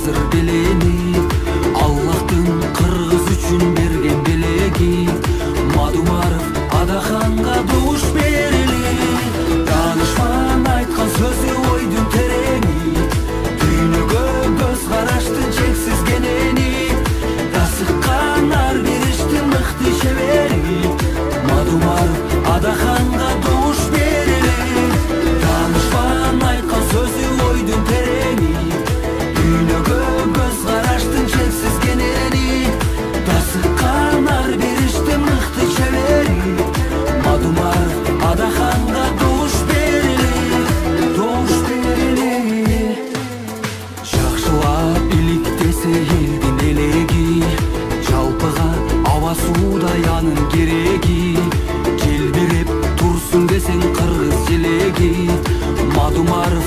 азыр белени, Аллахтын кыргыз үчүн берген белеги. Мадумаров Адаханга добуш берели. Данышман айткан сөзү ойдун терени, дүйнөгө көз караштын чексиз кенени, тасыккан ар бериштин мыкты чебери. Мадумаров Адаханга добуш берели. Данышман айткан сөзү ойдун терени, дүйнөгө көз караштын чексиз кенени, тасыккан ар бериштин мыкты чебери. Мадумаров Адаханга добуш берели, добуш берели. Жакшылап иликтесе элдин элеги, жалпыга аба суудай анын кереги. Желбиреп турсун десең кыргыз желеги. Мадумаров